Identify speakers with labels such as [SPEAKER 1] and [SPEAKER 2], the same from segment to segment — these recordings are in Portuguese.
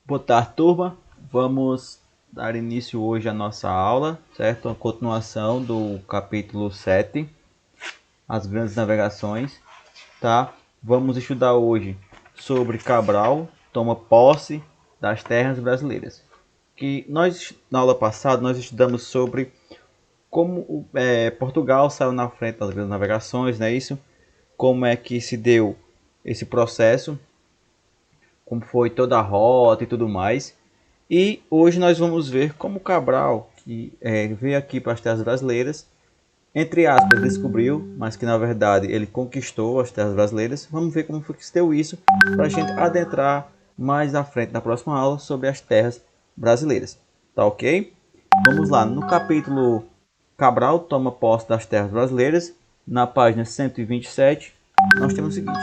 [SPEAKER 1] Boa tarde, turma. Vamos dar início hoje à nossa aula, certo? A continuação do capítulo 7, as grandes navegações, tá? Vamos estudar hoje sobre Cabral toma posse das terras brasileiras. Que nós na aula passada nós estudamos sobre como Portugal saiu na frente das grandes navegações, não é isso? Como é que se deu esse processo, como foi toda a rota e tudo mais. E hoje nós vamos ver como Cabral, que veio aqui para as terras brasileiras, entre aspas, descobriu, mas que na verdade ele conquistou as terras brasileiras. Vamos ver como foi que se deu isso, para a gente adentrar mais à frente na próxima aula sobre as terras brasileiras. Tá ok? Vamos lá, no capítulo Cabral toma posse das terras brasileiras, na página 127, nós temos o seguinte: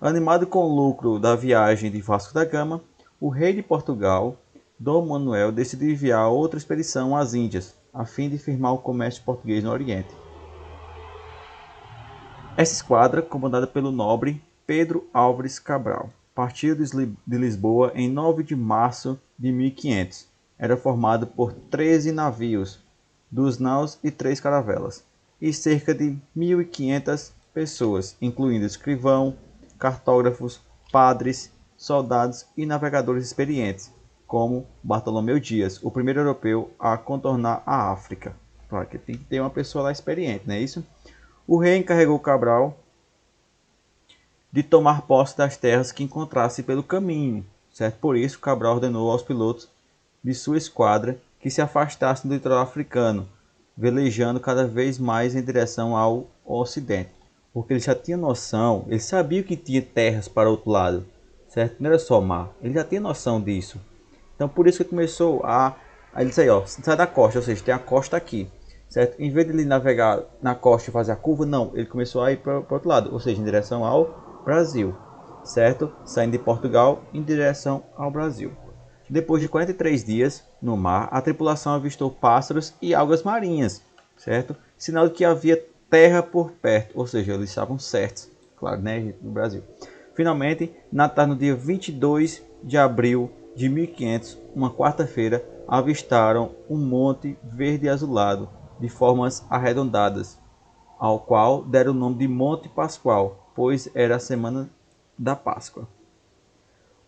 [SPEAKER 1] animado com o lucro da viagem de Vasco da Gama, o rei de Portugal, Dom Manuel, decidiu enviar outra expedição às Índias, a fim de firmar o comércio português no Oriente. Essa esquadra, comandada pelo nobre Pedro Álvares Cabral, partiu de Lisboa em 9 de março de 1500. Era formada por 13 navios, 2 naus e 3 caravelas, e cerca de 1.500 pessoas, incluindo escrivão, cartógrafos, padres, soldados e navegadores experientes, como Bartolomeu Dias, o primeiro europeu a contornar a África. Claro que tem que ter uma pessoa lá experiente, não é isso? O rei encarregou Cabral de tomar posse das terras que encontrasse pelo caminho, certo? Por isso, Cabral ordenou aos pilotos de sua esquadra que se afastassem do litoral africano, velejando cada vez mais em direção ao ocidente. Porque ele já tinha noção, ele sabia que tinha terras para o outro lado, certo? Não era só mar, ele já tinha noção disso. Então por isso que começou a ele dizer, ó, sai da costa, ou seja, tem a costa aqui, certo? Em vez de ele navegar na costa e fazer a curva, não, ele começou a ir para o outro lado, ou seja, em direção ao Brasil, certo? Saindo de Portugal em direção ao Brasil. Depois de 43 dias no mar, a tripulação avistou pássaros e algas marinhas, certo? Sinal de que havia terra por perto, ou seja, eles estavam certos, claro, né, no Brasil. Finalmente, na tarde do dia 22 de abril de 1500, uma quarta-feira, avistaram um monte verde azulado, de formas arredondadas, ao qual deram o nome de Monte Pascoal, pois era a semana da Páscoa.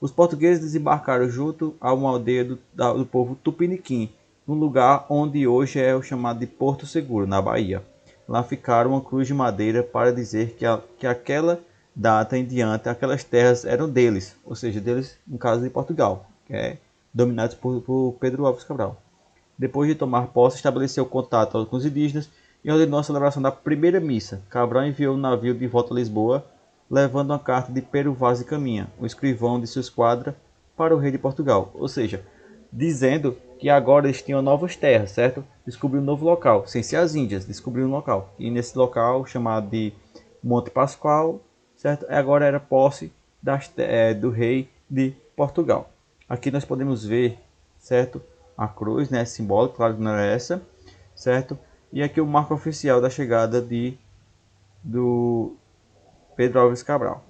[SPEAKER 1] Os portugueses desembarcaram junto a uma aldeia do povo Tupiniquim, no lugar onde hoje é o chamado de Porto Seguro, na Bahia. Lá ficaram uma cruz de madeira para dizer que aquela data em diante aquelas terras eram deles, ou seja, deles no caso de Portugal, que é dominados por Pedro Álvares Cabral. Depois de tomar posse, estabeleceu contato com os indígenas e ordenou a celebração da primeira missa. Cabral enviou um navio de volta a Lisboa, levando uma carta de Pero Vaz de Caminha, o escrivão de sua esquadra, para o rei de Portugal. Ou seja, dizendo que agora eles tinham novas terras, certo? Descobriu um novo local, sem ser as Índias, descobriu um local. E nesse local, chamado de Monte Pascoal, certo? Agora era posse do rei de Portugal. Aqui nós podemos ver, certo? A cruz, né, simbólica, claro que não é essa, certo? E aqui o marco oficial da chegada do Pedro Álvares Cabral.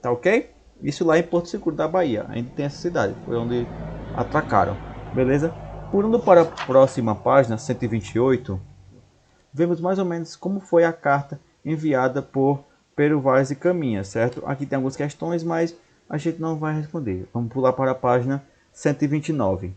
[SPEAKER 1] Tá ok? Isso lá em Porto Seguro da Bahia. Ainda tem essa cidade. Foi onde atracaram. Beleza? Pulando para a próxima página, 128, vemos mais ou menos como foi a carta enviada por Pero Vaz e Caminha, certo? Aqui tem algumas questões, mas a gente não vai responder. Vamos pular para a página 129.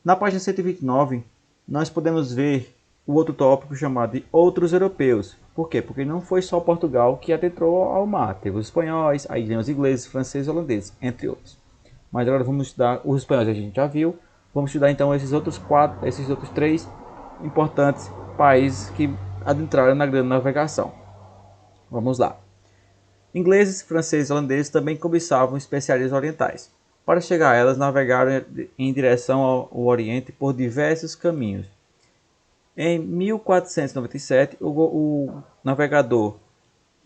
[SPEAKER 1] Na página 129, nós podemos ver o outro tópico chamado de outros europeus. Por quê? Porque não foi só Portugal que adentrou ao mar. Teve os espanhóis, aí vem os ingleses, franceses, holandeses, entre outros. Mas agora vamos estudar os espanhóis, a gente já viu. Vamos estudar então esses outros três importantes países que adentraram na grande navegação. Vamos lá. Ingleses, franceses e holandeses também cobiçavam especiarias orientais. Para chegar a elas, navegaram em direção ao Oriente por diversos caminhos. Em 1497, o navegador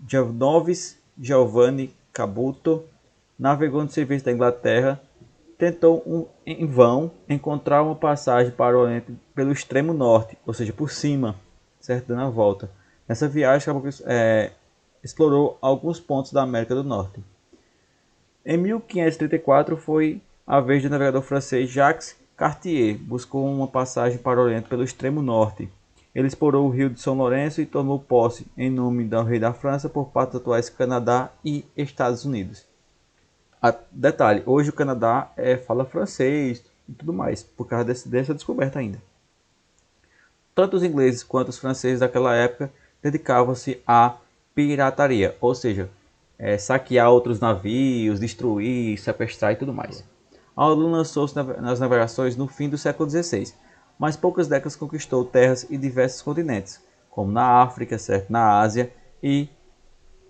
[SPEAKER 1] Genoves Giovanni Cabuto navegou no serviço da Inglaterra, tentou em vão encontrar uma passagem para o Oriente pelo extremo norte, ou seja, por cima, certo? Dando a volta. Nessa viagem, explorou alguns pontos da América do Norte. Em 1534 foi a vez do navegador francês Jacques Cartier, buscou uma passagem para o Oriente pelo extremo norte. Ele explorou o rio de São Lourenço e tomou posse, em nome do rei da França, por parte dos atuais Canadá e Estados Unidos. Detalhe, hoje o Canadá fala francês e tudo mais, por causa dessa descoberta ainda. Tanto os ingleses quanto os franceses daquela época dedicavam-se à pirataria, ou seja, saquear outros navios, destruir, sequestrar e tudo mais. A Holanda lançou-se nas navegações no fim do século XVI, mas poucas décadas conquistou terras e diversos continentes, como na África, certo? Na Ásia e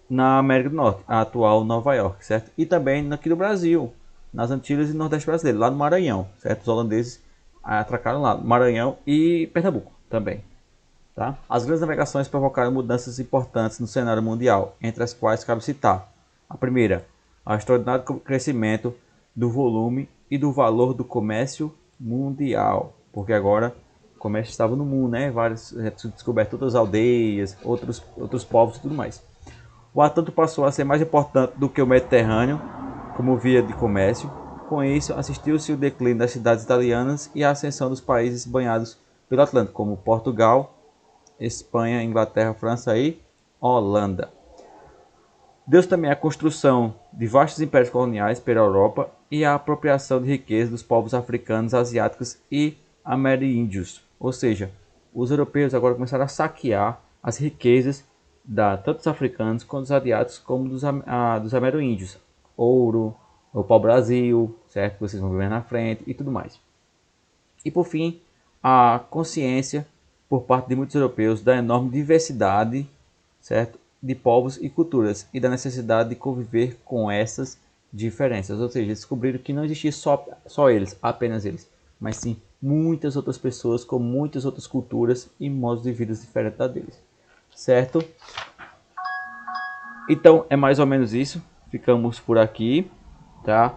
[SPEAKER 1] na América do Norte, a atual Nova York, certo? E também aqui no Brasil, nas Antilhas e Nordeste brasileiro, lá no Maranhão, certo? Os holandeses atracaram lá, Maranhão e Pernambuco também. Tá? As grandes navegações provocaram mudanças importantes no cenário mundial, entre as quais cabe citar a primeira, o extraordinário crescimento do volume e do valor do comércio mundial, porque agora o comércio estava no mundo, né? Várias descobertas, outras aldeias, outros povos e tudo mais. O Atlântico passou a ser mais importante do que o Mediterrâneo como via de comércio. Com isso, assistiu-se o declínio das cidades italianas e a ascensão dos países banhados pelo Atlântico, como Portugal, Espanha, Inglaterra, França e Holanda. Deu-se também a construção de vastos impérios coloniais pela Europa e a apropriação de riquezas dos povos africanos, asiáticos e ameríndios. Ou seja, os europeus agora começaram a saquear as riquezas tanto dos africanos quanto dos asiáticos, como dos ameríndios. Ouro, o pau-brasil, certo? Vocês vão ver na frente e tudo mais. E por fim, a consciência por parte de muitos europeus da enorme diversidade, certo, de povos e culturas e da necessidade de conviver com essas diferenças. Ou seja, descobriram que não existia só eles, apenas eles, mas sim muitas outras pessoas com muitas outras culturas e modos de vida diferentes da deles, certo? Então é mais ou menos isso. Ficamos por aqui, tá?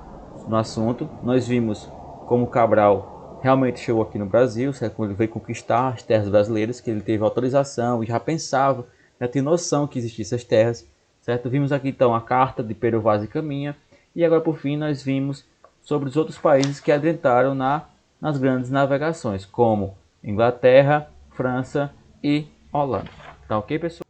[SPEAKER 1] No assunto. Nós vimos como Cabral realmente chegou aqui no Brasil, certo? Ele veio conquistar as terras brasileiras, que ele teve autorização e já pensava, já tinha noção que existissem essas terras, certo? Vimos aqui então a carta de Pero Vaz e Caminha, e agora por fim nós vimos sobre os outros países que adentraram nas grandes navegações, como Inglaterra, França e Holanda. Tá ok, pessoal?